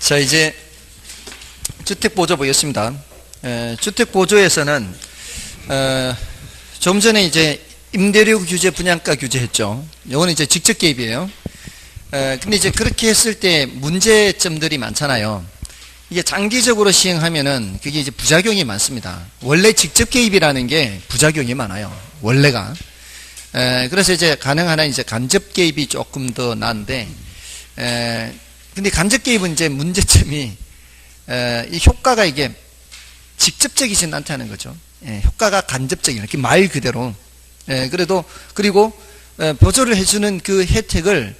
자, 이제 주택보조 보겠습니다. 주택보조에서는 좀 전에 이제 임대료 규제, 분양가 규제 했죠. 이거는 이제 직접 개입이에요. 근데 이제 그렇게 했을 때 문제점들이 많잖아요. 이게 장기적으로 시행하면은 그게 이제 부작용이 많습니다. 원래 직접 개입이라는 게 부작용이 많아요. 원래가. 그래서 이제 가능한 한 이제 간접 개입이 조금 더 나은데, 근데 간접 개입은 이제 문제점이, 이 효과가 이게 직접적이진 않다는 거죠. 효과가 간접적인, 이렇게 말 그대로. 그래도, 그리고, 보조를 해주는 그 혜택을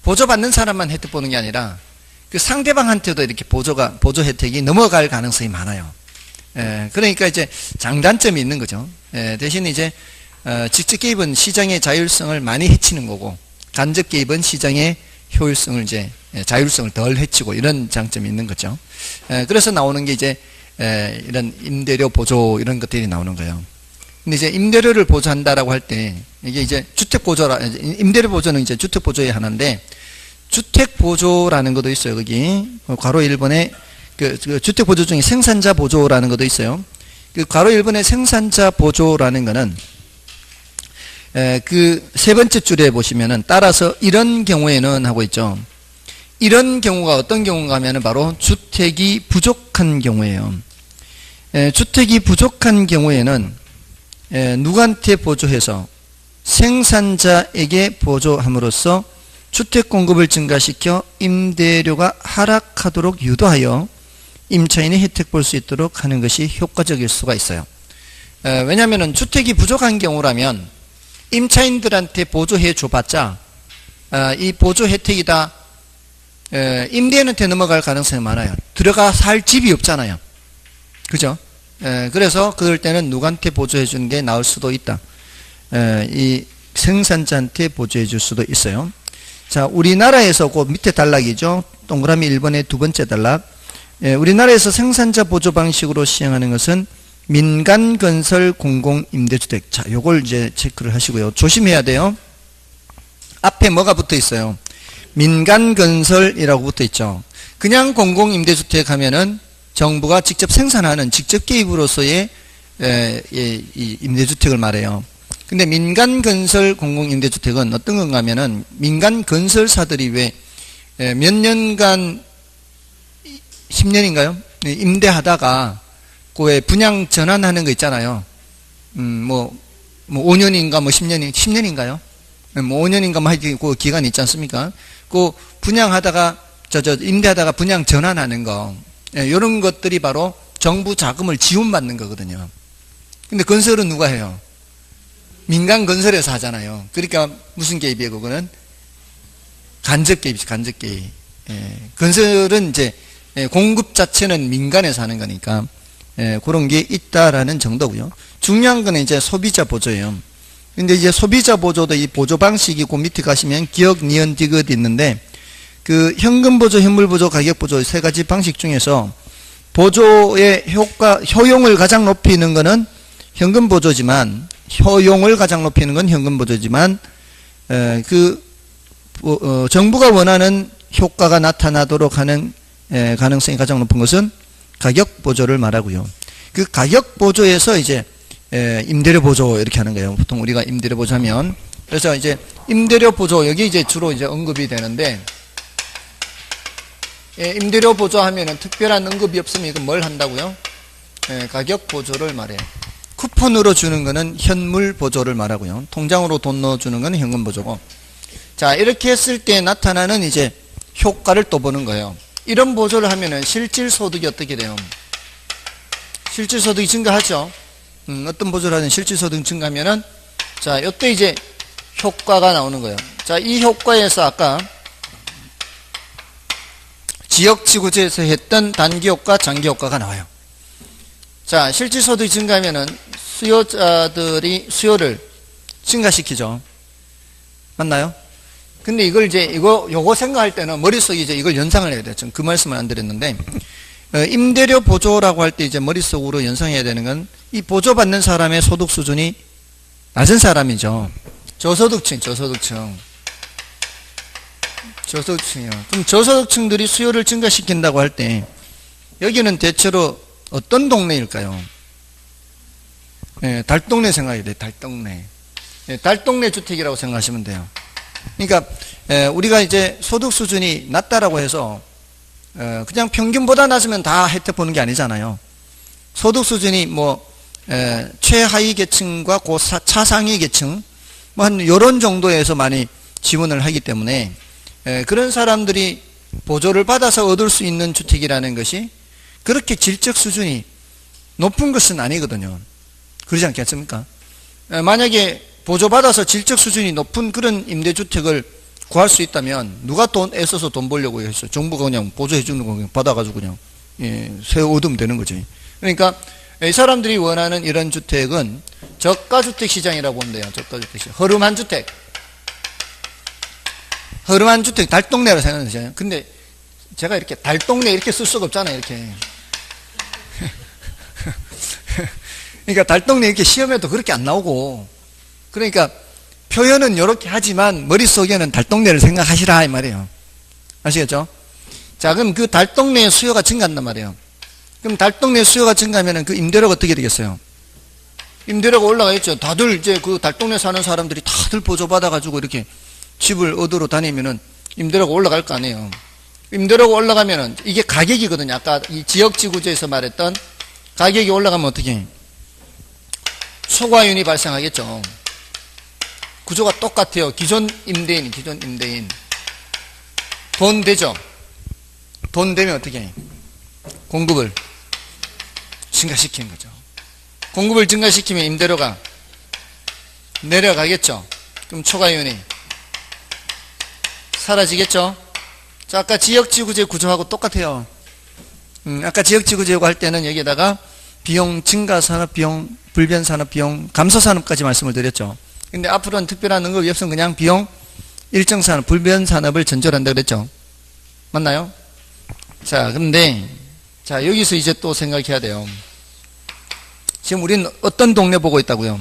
보조받는 사람만 혜택 보는 게 아니라 그 상대방한테도 이렇게 보조 혜택이 넘어갈 가능성이 많아요. 그러니까 이제 장단점이 있는 거죠. 대신 이제, 직접 개입은 시장의 자율성을 많이 해치는 거고, 간접 개입은 시장의 효율성을 이제, 자율성을 덜 해치고 이런 장점이 있는 거죠. 그래서 나오는 게 이제, 이런 임대료 보조 이런 것들이 나오는 거예요. 근데 이제 임대료를 보조한다라고 할 때, 이게 이제 임대료 보조는 이제 주택보조의 하나인데, 주택보조라는 것도 있어요, 거기. 괄호 1번에, 그 주택보조 중에 생산자 보조라는 것도 있어요. 그 괄호 1번의 생산자 보조라는 거는, 그 세 번째 줄에 보시면은, 따라서 이런 경우에는 하고 있죠. 이런 경우가 어떤 경우인가 하면은 바로 주택이 부족한 경우예요. 주택이 부족한 경우에는, 누구한테 보조해서 생산자에게 보조함으로써 주택 공급을 증가시켜 임대료가 하락하도록 유도하여 임차인이 혜택 볼 수 있도록 하는 것이 효과적일 수가 있어요. 왜냐하면 주택이 부족한 경우라면 임차인들한테 보조해 줘봤자 이 보조 혜택이 다 임대인한테 넘어갈 가능성이 많아요. 들어가 살 집이 없잖아요. 그죠? 그래서 그럴 때는 누구한테 보조해 주는 게 나을 수도 있다. 이 생산자한테 보조해 줄 수도 있어요. 자, 우리나라에서 그 밑에 단락이죠. 동그라미 1번의 두 번째 단락. 우리나라에서 생산자 보조 방식으로 시행하는 것은 민간건설 공공임대주택. 자, 요걸 이제 체크를 하시고요. 조심해야 돼요. 앞에 뭐가 붙어 있어요? 민간건설이라고 붙어 있죠. 그냥 공공임대주택 하면은 정부가 직접 생산하는 직접 개입으로서의 이 임대주택을 말해요. 근데 민간건설 공공임대주택은 어떤 건가 하면은 민간건설사들이 왜 몇 년간 10년인가요? 임대하다가 그 분양 전환하는 거 있잖아요. 뭐 5년인가 뭐 10년인가요? 뭐 5년인가 뭐 하여튼 그 기간이 있지 않습니까? 그 분양하다가 임대하다가 분양 전환하는 거. 이런 것들이 바로 정부 자금을 지원받는 거거든요. 근데 건설은 누가 해요? 민간 건설에서 하잖아요. 그러니까 무슨 개입이에요, 그거는? 간접 개입이죠, 간접 개입. 건설은 이제 공급 자체는 민간에서 하는 거니까 그런 게 있다라는 정도고요. 중요한 거는 이제 소비자 보조예요. 근데 이제 소비자 보조도 이 보조 방식이 그 밑에 가시면 기억, 니은, 디귿 있는데 그 현금 보조, 현물 보조, 가격 보조 세 가지 방식 중에서 보조의 효용을 가장 높이는 것은 현금 보조지만 효용을 가장 높이는 건 현금 보조지만 정부가 원하는 효과가 나타나도록 하는 가능성이 가장 높은 것은 가격 보조를 말하고요. 그 가격 보조에서 이제 임대료 보조 이렇게 하는 거예요. 보통 우리가 임대료 보조 하면 그래서 이제 임대료 보조 여기 이제 주로 이제 언급이 되는데 임대료 보조하면은 특별한 언급이 없으면 이건 뭘 한다고요? 가격 보조를 말해요. 쿠폰으로 주는 거는 현물 보조를 말하고요. 통장으로 돈 넣어주는 거는 현금 보조고. 자, 이렇게 했을 때 나타나는 이제 효과를 또 보는 거예요. 이런 보조를 하면은 실질 소득이 어떻게 돼요? 실질 소득이 증가하죠. 어떤 보조를 하든 실질 소득이 증가하면은 자, 이때 이제 효과가 나오는 거예요. 자, 이 효과에서 아까 지역지구제에서 했던 단기효과, 장기효과가 나와요. 자, 실질소득이 증가하면은 수요자들이 수요를 증가시키죠. 맞나요? 근데 이걸 이제, 요거 생각할 때는 머릿속에 이제 이걸 연상을 해야 돼요. 전 그 말씀을 안 드렸는데, 임대료 보조라고 할 때 이제 머릿속으로 연상해야 되는 건 이 보조받는 사람의 소득 수준이 낮은 사람이죠. 저소득층. 저소득층이요. 그럼 저소득층들이 수요를 증가시킨다고 할 때 여기는 대체로 어떤 동네일까요? 예, 달동네 생각해야 돼요. 달동네. 예, 달동네 주택이라고 생각하시면 돼요. 그러니까 우리가 이제 소득 수준이 낮다라고 해서 그냥 평균보다 낮으면 다 혜택 보는 게 아니잖아요. 소득 수준이 뭐 최하위 계층과 차상위 계층 뭐 한 요런 정도에서 많이 지원을 하기 때문에 그런 사람들이 보조를 받아서 얻을 수 있는 주택이라는 것이 그렇게 질적 수준이 높은 것은 아니거든요. 그러지 않겠습니까? 만약에 보조받아서 질적 수준이 높은 그런 임대주택을 구할 수 있다면 누가 돈 애써서 돈 벌려고 해서 정부가 그냥 보조해 주는 거 그냥 받아가지고 그냥 세워 얻으면 되는 거지. 그러니까 이 사람들이 원하는 이런 주택은 저가주택 시장이라고 보면 돼요. 저가주택 시장. 허름한 주택. 허름한 주택, 달동네로 생각하잖아요. 근데 제가 이렇게 달동네 이렇게 쓸 수가 없잖아요. 이렇게. 그러니까 달동네 이렇게 시험에도 그렇게 안 나오고, 그러니까 표현은 이렇게 하지만 머릿속에는 달동네를 생각하시라 이 말이에요. 아시겠죠? 자, 그럼 그 달동네의 수요가 증가한단 말이에요. 그럼 달동네 수요가 증가하면 그 임대료가 어떻게 되겠어요? 임대료가 올라가겠죠. 다들 이제 그 달동네 사는 사람들이 다들 보조받아가지고 이렇게 집을 얻으러 다니면은 임대료가 올라갈 거 아니에요. 임대료가 올라가면은 이게 가격이거든요. 아까 이 지역지구제에서 말했던 가격이 올라가면 어떻게 해요? 초과윤이 발생하겠죠. 구조가 똑같아요. 기존 임대인. 돈 되죠? 돈 되면 어떻게 해요? 공급을 증가시키는 거죠. 공급을 증가시키면 임대료가 내려가겠죠. 그럼 초과윤이 사라지겠죠. 자, 아까 지역지구제 구조하고 똑같아요. 아까 지역지구제고 할 때는 여기에다가 비용 증가산업, 비용 불변산업, 비용 감소산업까지 말씀을 드렸죠. 근데 앞으로는 특별한 언급이 없으면 그냥 비용 일정산업, 불변산업을 전제한다 그랬죠. 맞나요? 자, 근데 자, 여기서 이제 또 생각해야 돼요. 지금 우리는 어떤 동네 보고 있다고요?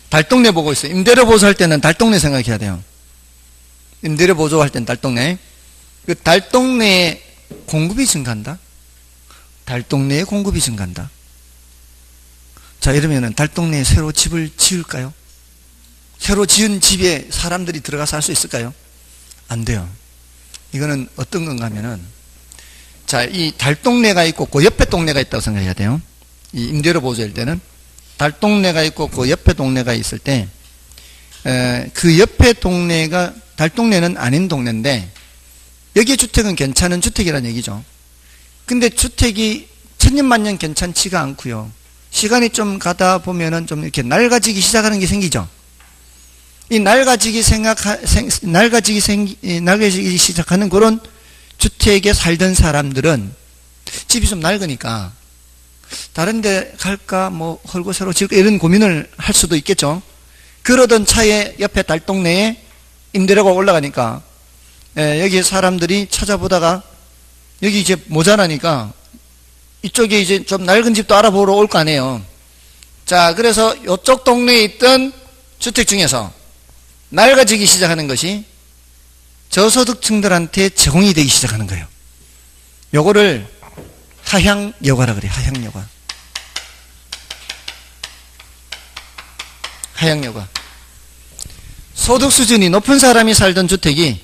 달동네 보고 있어요. 임대료 보조할 때는 달동네 생각해야 돼요. 임대료 보조할 때는 달동네. 그 달동네에 공급이 증가한다? 달동네에 공급이 증가한다. 자, 이러면은 달동네에 새로 집을 지을까요? 새로 지은 집에 사람들이 들어가서 살 수 있을까요? 안 돼요. 이거는 어떤 건가 하면은, 자, 이 달동네가 있고 그 옆에 동네가 있다고 생각해야 돼요. 이 임대료 보조일 때는 달동네가 있고 그 옆에 동네가 있을 때, 그 옆에 동네가 달동네는 아닌 동네인데 여기 주택은 괜찮은 주택이라는 얘기죠. 근데 주택이 천년만년 괜찮지가 않고요. 시간이 좀 가다 보면은 좀 이렇게 낡아지기 시작하는 게 생기죠. 이 낡아지기 시작하는 그런 주택에 살던 사람들은 집이 좀 낡으니까 다른 데 갈까 뭐 헐고 새로 지을까 이런 고민을 할 수도 있겠죠. 그러던 차에 옆에 달동네에 임대료가 올라가니까 여기 사람들이 찾아보다가 여기 이제 모자라니까 이쪽에 이제 좀 낡은 집도 알아보러 올 거 아니에요. 자, 그래서 이쪽 동네에 있던 주택 중에서 낡아지기 시작하는 것이 저소득층들한테 제공이 되기 시작하는 거예요. 요거를 하향여가라 그래요. 하향여가. 하향여가. 소득 수준이 높은 사람이 살던 주택이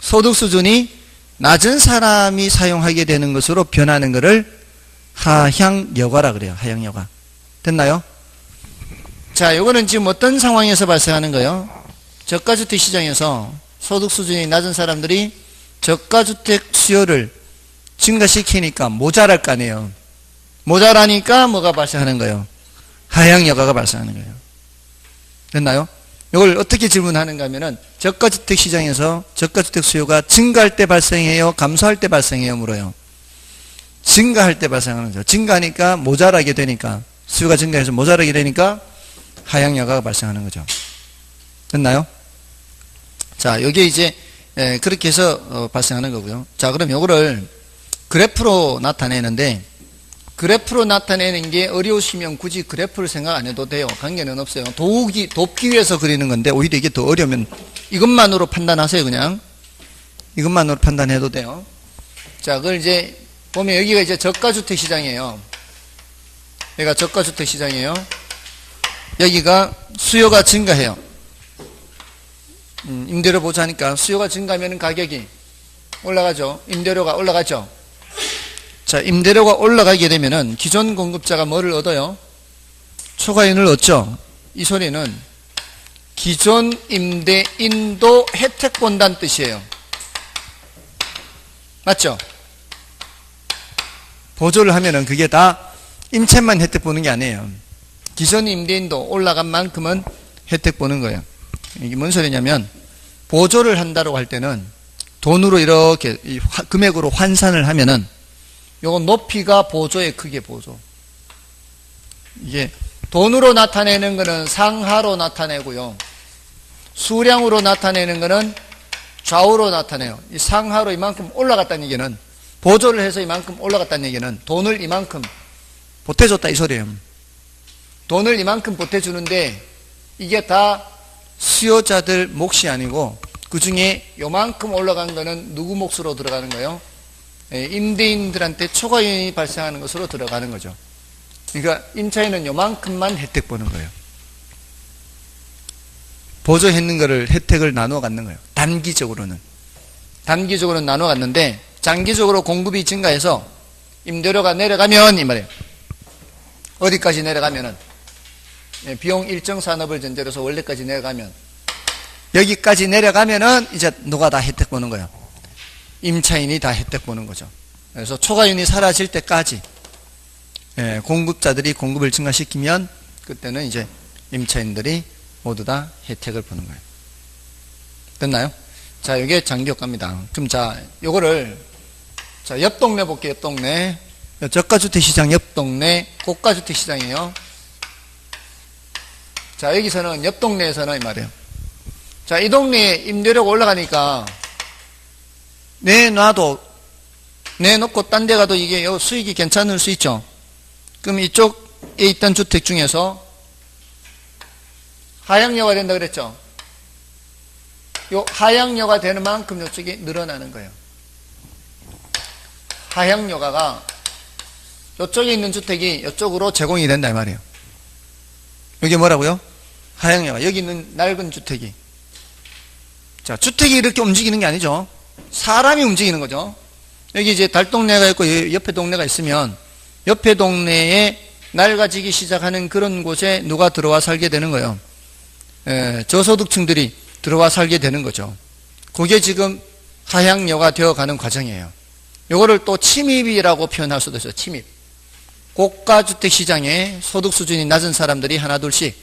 소득 수준이 낮은 사람이 사용하게 되는 것으로 변하는 것을 하향여가라 그래요. 하향여가. 됐나요? 자, 요거는 지금 어떤 상황에서 발생하는 거예요? 저가주택 시장에서 소득 수준이 낮은 사람들이 저가주택 수요를 증가시키니까 모자랄 거 아니에요. 모자라니까 뭐가 발생하는 거예요? 하향여가가 발생하는 거예요. 됐나요? 이걸 어떻게 질문하는가 하면은 저가주택 시장에서 저가주택 수요가 증가할 때 발생해요? 감소할 때 발생해요? 물어요. 증가할 때 발생하는 거죠. 증가하니까 모자라게 되니까 수요가 증가해서 모자라게 되니까 하향여가가 발생하는 거죠. 됐나요? 자, 여기에 이제 그렇게 해서 발생하는 거고요. 자, 그럼 요거를 그래프로 나타내는데 그래프로 나타내는 게 어려우시면 굳이 그래프를 생각 안 해도 돼요. 관계는 없어요. 돕기 위해서 그리는 건데 오히려 이게 더 어려우면 이것만으로 판단하세요. 그냥 이것만으로 판단해도 돼요. 자, 그걸 이제 보면 여기가 이제 저가주택 시장이에요. 여기가 저가주택 시장이에요. 여기가 수요가 증가해요. 임대료 보자니까 수요가 증가하면 가격이 올라가죠. 임대료가 올라가죠. 자, 임대료가 올라가게 되면은 기존 공급자가 뭐를 얻어요? 초과이윤을 얻죠. 이 소리는 기존 임대인도 혜택 본다는 뜻이에요. 맞죠? 보조를 하면은 그게 다 임차인만 혜택 보는 게 아니에요. 기존 임대인도 올라간 만큼은 혜택 보는 거예요. 이게 뭔 소리냐면 보조를 한다고 할 때는 돈으로 이렇게 금액으로 환산을 하면은 요거 높이가 보조의 크기의 보조. 이게 돈으로 나타내는 거는 상하로 나타내고요. 수량으로 나타내는 거는 좌우로 나타내요. 이 상하로 이만큼 올라갔다는 얘기는 보조를 해서 이만큼 올라갔다는 얘기는 돈을 이만큼 보태줬다 이 소리예요. 돈을 이만큼 보태주는데 이게 다 수요자들 몫이 아니고 그 중에 요만큼 올라간 거는 누구 몫으로 들어가는 거예요? 임대인들한테 초과이윤이 발생하는 것으로 들어가는 거죠. 그러니까 임차인은 요만큼만 혜택 보는 거예요. 보조했는 거를 혜택을 나누어 갖는 거예요. 단기적으로는 나누어 갖는데 장기적으로 공급이 증가해서 임대료가 내려가면 이 말이에요. 어디까지 내려가면은 비용 일정 산업을 전제로 해서 원래까지 내려가면 여기까지 내려가면은 이제 누가 다 혜택 보는 거예요. 임차인이 다 혜택 보는 거죠. 그래서 초과이윤이 사라질 때까지 공급자들이 공급을 증가시키면 그때는 이제 임차인들이 모두 다 혜택을 보는 거예요. 됐나요? 자, 이게 장기효과입니다. 그럼 자, 요거를 자, 옆 동네 볼게요. 옆 동네. 저가주택 시장 옆 동네 고가주택 시장이에요. 자, 여기서는 옆 동네에서는 이 말이에요. 자, 이 동네에 임대료가 올라가니까 내놓고 딴 데 가도 이게 수익이 괜찮을 수 있죠. 그럼 이쪽에 있던 주택 중에서 하향료가 된다 그랬죠. 요 하향료가 되는 만큼 이쪽이 늘어나는 거예요. 하향료가가 이쪽에 있는 주택이 이쪽으로 제공이 된다 이 말이에요. 여기 뭐라고요? 하향료가 여기 있는 낡은 주택이. 자, 주택이 이렇게 움직이는 게 아니죠. 사람이 움직이는 거죠. 여기 이제 달동네가 있고 옆에 동네가 있으면 옆에 동네에 낡아지기 시작하는 그런 곳에 누가 들어와 살게 되는 거예요. 저소득층들이 들어와 살게 되는 거죠. 그게 지금 하향료가 되어가는 과정이에요. 요거를 또 침입이라고 표현할 수도 있어요. 침입. 고가주택 시장에 소득 수준이 낮은 사람들이 하나 둘씩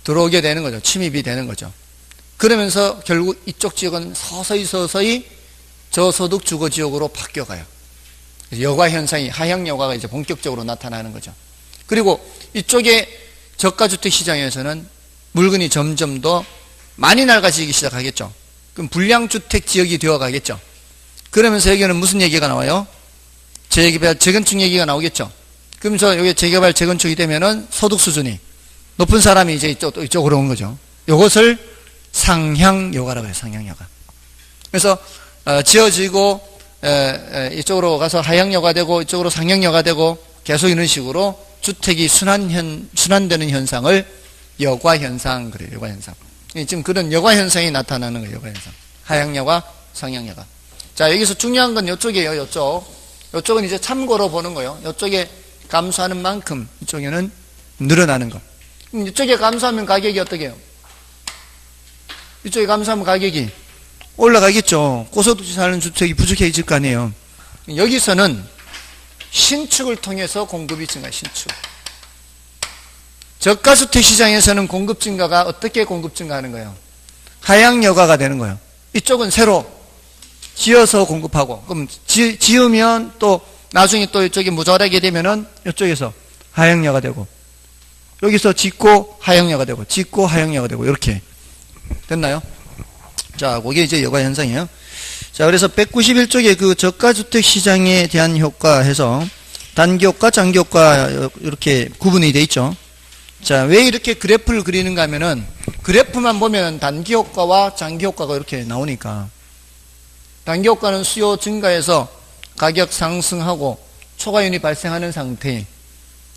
들어오게 되는 거죠. 침입이 되는 거죠. 그러면서 결국 이쪽 지역은 서서히 저소득 주거지역으로 바뀌어가요. 여가 현상이 하향여가가 이제 본격적으로 나타나는 거죠. 그리고 이쪽에 저가주택 시장에서는 물건이 점점 더 많이 낡아지기 시작하겠죠. 그럼 불량주택 지역이 되어가겠죠. 그러면서 여기는 무슨 얘기가 나와요? 재개발, 재건축 얘기가 나오겠죠. 그러면서 여기 재개발, 재건축이 되면은 소득 수준이 높은 사람이 이제 이쪽으로 온 거죠. 이것을 상향여가라고 해요. 상향여가. 그래서 지어지고 이쪽으로 가서 하향여가 되고 이쪽으로 상향여가 되고 계속 이런 식으로 주택이 순환되는 현상을 여과현상 그래요. 여과현상. 지금 그런 여과현상이 나타나는 거예요. 여과현상. 하향여가, 상향여가. 자, 여기서 중요한 건 이쪽이에요. 이쪽은 이제 참고로 보는 거예요. 이쪽에 감소하는 만큼 이쪽에는 늘어나는 거. 이쪽에 감소하면 가격이 어떻게 해요? 이쪽에 감소하면 가격이 올라가겠죠. 고소득층 사는 주택이 부족해질 거 아니에요. 여기서는 신축을 통해서 공급이 증가, 신축. 저가주택 시장에서는 공급 증가가 어떻게 공급 증가하는 거예요? 하향여가가 되는 거예요. 이쪽은 새로 지어서 공급하고, 그럼 지으면 또 나중에 또 이쪽이 모자라게 되면은 이쪽에서 하향여가 되고, 여기서 짓고 하향여가 되고, 짓고 하향여가 되고, 이렇게. 됐나요? 자, 그게 이제 여가 현상이에요. 자, 그래서 191쪽에 그 저가주택 시장에 대한 효과 해서 단기효과, 장기효과 이렇게 구분이 돼 있죠. 자, 왜 이렇게 그래프를 그리는가 하면은 그래프만 보면 단기효과와 장기효과가 이렇게 나오니까 단기 효과는 수요 증가해서 가격 상승하고 초과이윤이 발생하는 상태.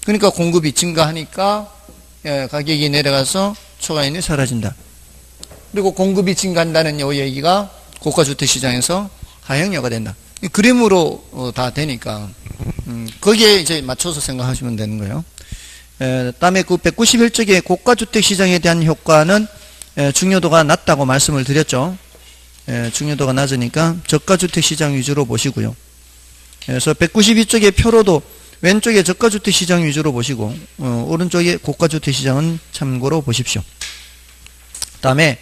그러니까 공급이 증가하니까 가격이 내려가서 초과이윤이 사라진다. 그리고 공급이 증가한다는 이 얘기가 고가주택시장에서 하향료가 된다. 그림으로 다 되니까 거기에 이제 맞춰서 생각하시면 되는 거예요. 다음에 그 191쪽의 고가주택시장에 대한 효과는 중요도가 낮다고 말씀을 드렸죠. 중요도가 낮으니까 저가주택시장 위주로 보시고요. 그래서 192쪽의 표로도 왼쪽에 저가주택시장 위주로 보시고 오른쪽에 고가주택시장은 참고로 보십시오. 다음에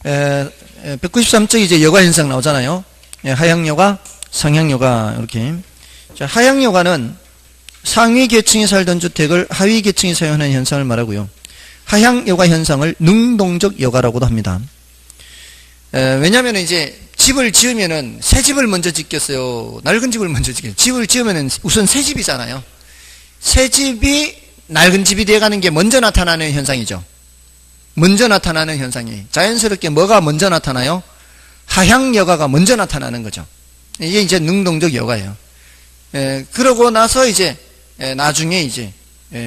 193쪽에 이제 여가현상 나오잖아요. 하향여가, 상향여가 이렇게. 자, 하향여가는 상위 계층이 살던 주택을 하위 계층이 사용하는 현상을 말하고요. 하향여가 현상을 능동적 여가라고도 합니다. 왜냐하면 이제 집을 지으면은 새 집을 먼저 짓겠어요? 낡은 집을 먼저 짓겠어요? 집을 지으면은 우선 새 집이잖아요. 새 집이 낡은 집이 돼가는 게 먼저 나타나는 현상이죠. 먼저 나타나는 현상이. 자연스럽게 뭐가 먼저 나타나요? 하향여가가 먼저 나타나는 거죠. 이게 이제 능동적 여가예요. 그러고 나서 이제 나중에 이제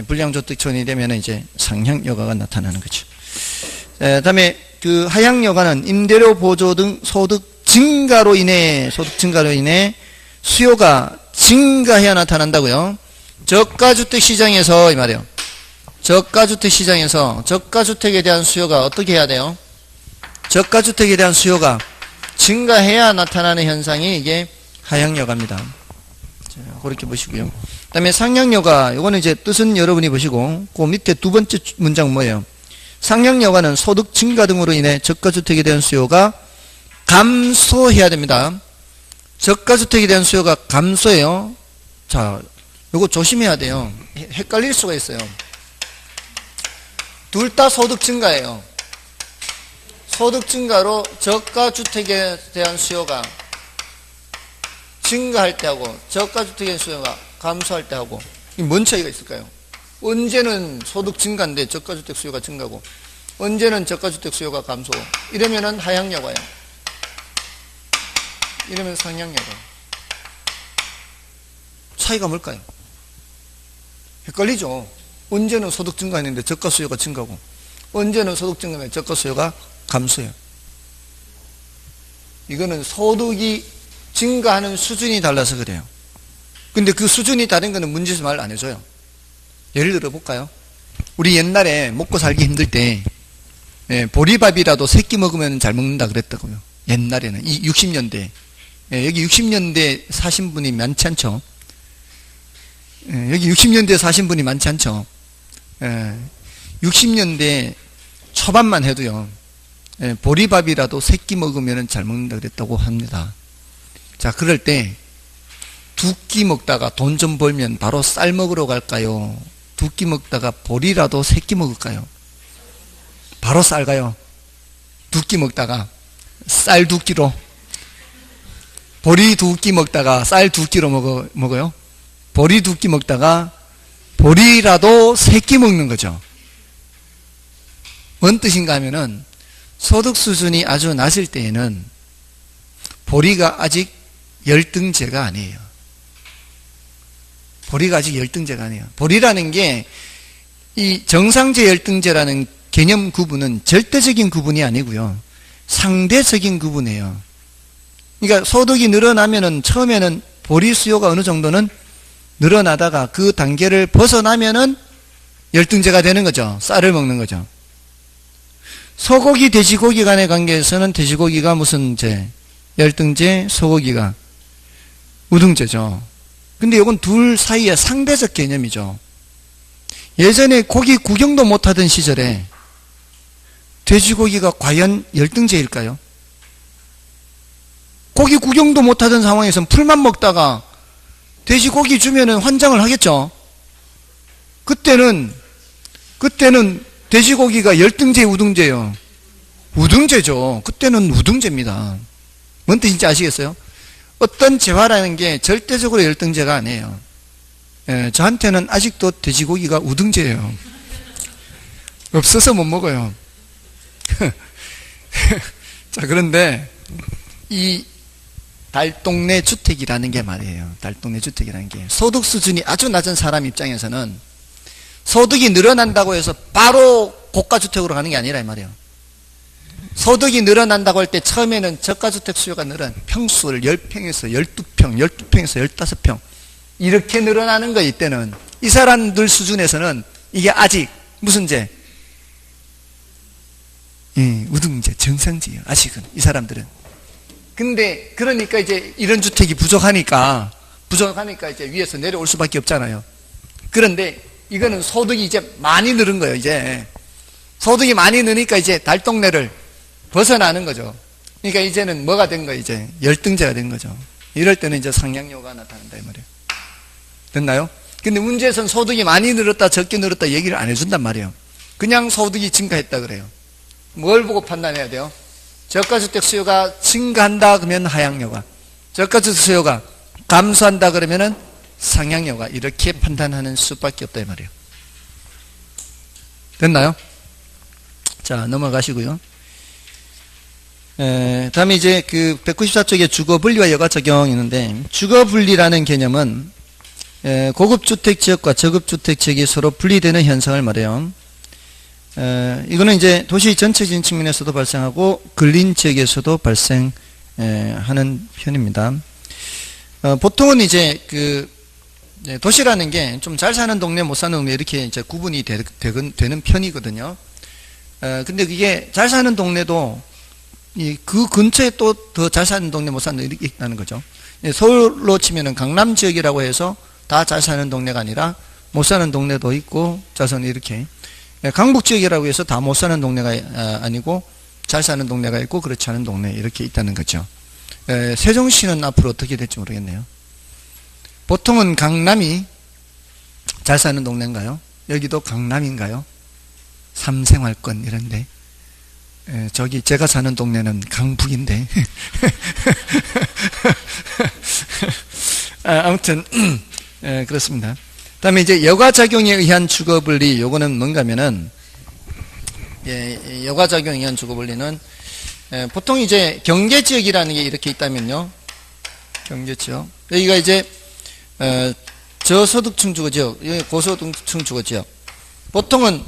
불량저택촌이 되면 이제 상향여가가 나타나는 거죠. 다음에 그 하향여가는 임대료 보조 등 소득 증가로 인해 수요가 증가해야 나타난다고요. 저가주택 시장에서 이 말이에요. 저가주택 시장에서 저가주택에 대한 수요가 어떻게 해야 돼요? 저가주택에 대한 수요가 증가해야 나타나는 현상이 이게 하향여가입니다. 자, 그렇게 보시고요. 그 다음에 상향여가, 이거는 이제 뜻은 여러분이 보시고, 그 밑에 두 번째 문장 뭐예요? 상향여가는 소득 증가 등으로 인해 저가주택에 대한 수요가 감소해야 됩니다. 저가주택에 대한 수요가 감소해요. 자, 이거 조심해야 돼요. 헷갈릴 수가 있어요. 둘 다 소득 증가예요. 소득 증가로 저가주택에 대한 수요가 증가할 때 하고 저가주택에 대한 수요가 감소할 때 하고 뭔 차이가 있을까요? 언제는 소득 증가인데 저가주택 수요가 증가고 언제는 저가주택 수요가 감소. 이러면은 하향여가예요. 이러면 상향여가. 차이가 뭘까요? 헷갈리죠? 언제는 소득 증가했는데 저가 수요가 증가고 언제는 소득 증가했는데 저가 수요가 감소해요. 이거는 소득이 증가하는 수준이 달라서 그래요. 근데 그 수준이 다른 거는 문제에서 말 안 해줘요. 예를 들어 볼까요? 우리 옛날에 먹고 살기 힘들 때 보리밥이라도 새끼 먹으면 잘 먹는다 그랬다고요. 옛날에는 이 60년대 여기 60년대 사신 분이 많지 않죠? 여기 60년대 사신 분이 많지 않죠? 60년대 초반만 해도요. 보리밥이라도 새끼 먹으면 잘 먹는다 그랬다고 합니다. 자, 그럴 때 두 끼 먹다가 돈 좀 벌면 바로 쌀 먹으러 갈까요? 두 끼 먹다가 보리라도 새끼 먹을까요? 바로 쌀 가요. 두 끼 먹다가 쌀 두 끼로 보리 두 끼 먹다가 쌀 두 끼로 먹어요. 보리 두 끼 먹다가 보리라도 새끼 먹는 거죠. 뭔 뜻인가 하면은 소득 수준이 아주 낮을 때에는 보리가 아직 열등제가 아니에요. 보리가 아직 열등제가 아니에요. 보리라는 게 이 정상제 열등제라는 개념 구분은 절대적인 구분이 아니고요. 상대적인 구분이에요. 그러니까 소득이 늘어나면은 처음에는 보리 수요가 어느 정도는 늘어나다가 그 단계를 벗어나면은 열등제가 되는 거죠. 쌀을 먹는 거죠. 소고기, 돼지고기 간의 관계에서는 돼지고기가 무슨 제? 열등제, 소고기가 우등제죠. 근데 이건 둘 사이의 상대적 개념이죠. 예전에 고기 구경도 못하던 시절에 돼지고기가 과연 열등제일까요? 고기 구경도 못하던 상황에서는 풀만 먹다가 돼지고기 주면은 환장을 하겠죠. 그때는 돼지고기가 열등제, 우등제요. 우등제죠. 그때는 우등제입니다. 뭔 뜻인지 아시겠어요? 어떤 재화라는 게 절대적으로 열등제가 아니에요. 저한테는 아직도 돼지고기가 우등제예요. 없어서 못 먹어요. 자, 그런데 이 달동네 주택이라는 게 말이에요. 달동네 주택이라는 게. 소득 수준이 아주 낮은 사람 입장에서는 소득이 늘어난다고 해서 바로 고가주택으로 가는 게 아니라 이 말이에요. 소득이 늘어난다고 할 때 처음에는 저가주택 수요가 평수를 10평에서 12평, 12평에서 15평 이렇게 늘어나는 거 이때는 이 사람들 수준에서는 이게 아직 무슨 제? 우등제, 정상지예요. 아직은 이 사람들은. 근데 그러니까 이제 이런 주택이 부족하니까 이제 위에서 내려올 수밖에 없잖아요. 그런데 이거는 소득이 이제 많이 늘은 거예요. 이제 소득이 많이 느니까 이제 달동네를 벗어나는 거죠. 그러니까 이제는 뭐가 된 거예요? 이제 열등제가 된 거죠. 이럴 때는 이제 상향요가 나타난다 이 말이에요. 됐나요? 근데 문제에서는 소득이 많이 늘었다 적게 늘었다 얘기를 안 해준단 말이에요. 그냥 소득이 증가했다 그래요. 뭘 보고 판단해야 돼요? 저가주택 수요가 증가한다 그러면 하향요가, 저가주택 수요가 감소한다 그러면은 상향요가, 이렇게 판단하는 수밖에 없다 이 말이에요. 됐나요? 자, 넘어가시고요. 다음에 이제 그 194쪽에 주거분리와 여가적용이 있는데, 주거분리라는 개념은 고급주택지역과 저급주택지역이 서로 분리되는 현상을 말해요. 이거는 이제 도시 전체적인 측면에서도 발생하고 근린지역에서도 발생하는 편입니다. 보통은 이제 그 도시라는 게 좀 잘 사는 동네 못 사는 동네 이렇게 이제 구분이 되는 편이거든요. 근데 그게 잘 사는 동네도 그 근처에 또 더 잘 사는 동네 못 사는 동네 있다는 거죠. 서울로 치면은 강남 지역이라고 해서 다 잘 사는 동네가 아니라 못 사는 동네도 있고 자선 이렇게, 강북 지역이라고 해서 다 못 사는 동네가 아니고 잘 사는 동네가 있고 그렇지 않은 동네 이렇게 있다는 거죠. 세종시는 앞으로 어떻게 될지 모르겠네요. 보통은 강남이 잘 사는 동네인가요? 여기도 강남인가요? 삼생활권 이런데, 저기 제가 사는 동네는 강북인데 아무튼 그렇습니다. 다음에 이제 여가작용에 의한 주거분리, 요거는 뭔가면은, 여가작용에 의한 주거분리는 보통 이제 경제지역이라는 게 이렇게 있다면요, 경제지역, 여기가 이제 저소득층 주거지역, 여기 고소득층 주거지역, 보통은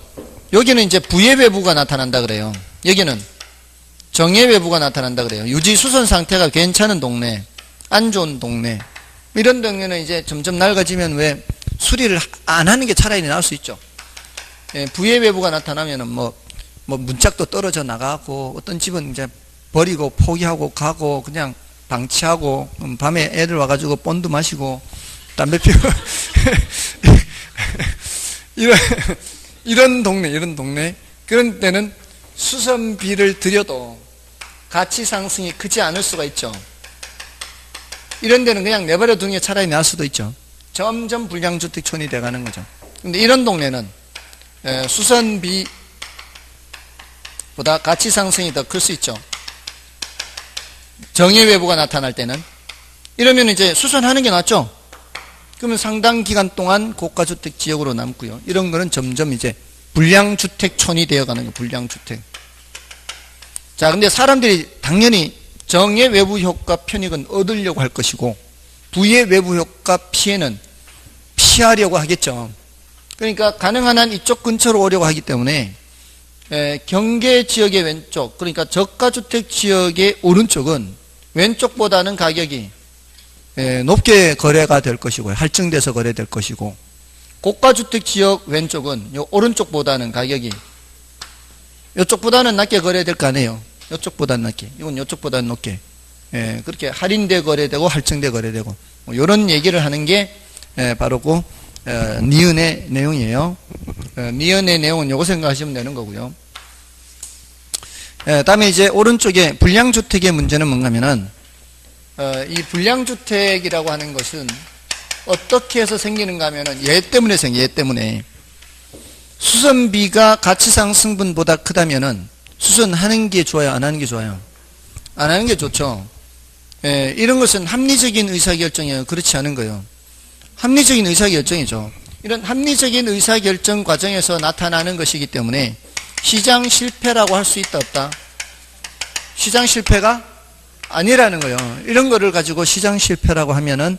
여기는 이제 부예외부가 나타난다 그래요. 여기는 정예외부가 나타난다 그래요. 유지수선 상태가 괜찮은 동네, 안 좋은 동네, 이런 동네는 이제 점점 낡아지면 왜 수리를 안 하는 게 차라리 나을 수 있죠. 부예외부가 나타나면은 뭐 문짝도 떨어져 나가고, 어떤 집은 이제 버리고 포기하고 가고 그냥 방치하고, 밤에 애들 와가지고 본드 마시고 담배 피우고 이런 동네, 그런 데는 수선비를 들여도 가치 상승이 크지 않을 수가 있죠. 이런 데는 그냥 내버려 두는 게 차라리 나을 수도 있죠. 점점 불량주택촌이 돼가는 거죠. 근데 이런 동네는 수선비보다 가치 상승이 더 클 수 있죠. 정예외부가 나타날 때는. 이러면 이제 수선하는 게 낫죠. 그러면 상당 기간 동안 고가주택 지역으로 남고요. 이런 거는 점점 이제 불량주택촌이 되어가는 거예요. 불량주택. 자, 근데 사람들이 당연히 정의 외부 효과 편익은 얻으려고 할 것이고, 부의 외부 효과 피해는 피하려고 하겠죠. 그러니까 가능한 한 이쪽 근처로 오려고 하기 때문에 경계지역의 왼쪽, 그러니까 저가주택 지역의 오른쪽은 왼쪽보다는 가격이 높게 거래가 될 것이고요. 할증돼서 거래될 것이고, 고가주택 지역 왼쪽은 요 오른쪽보다는 가격이 이쪽보다는 낮게 거래될 거 아니에요. 이쪽보다는 낮게, 이건 이쪽보다는 높게, 그렇게 할인돼 거래되고 할증돼 거래되고, 뭐 이런 얘기를 하는 게 바로 그 니은의 내용이에요. 니은의 내용은 요거 생각하시면 되는 거고요. 다음에 이제 오른쪽에 불량주택의 문제는 뭔가면은, 이 불량주택이라고 하는 것은 어떻게 해서 생기는가 하면은 얘 때문에 생겨요. 얘 때문에. 수선비가 가치상승분보다 크다면은 수선하는 게 좋아요? 안 하는 게 좋아요? 안 하는 게 좋죠. 이런 것은 합리적인 의사결정이에요. 그렇지 않은 거예요. 합리적인 의사결정이죠. 이런 합리적인 의사결정 과정에서 나타나는 것이기 때문에 시장 실패라고 할 수 있다 없다? 시장 실패가 아니라는 거예요. 이런 거를 가지고 시장 실패라고 하면은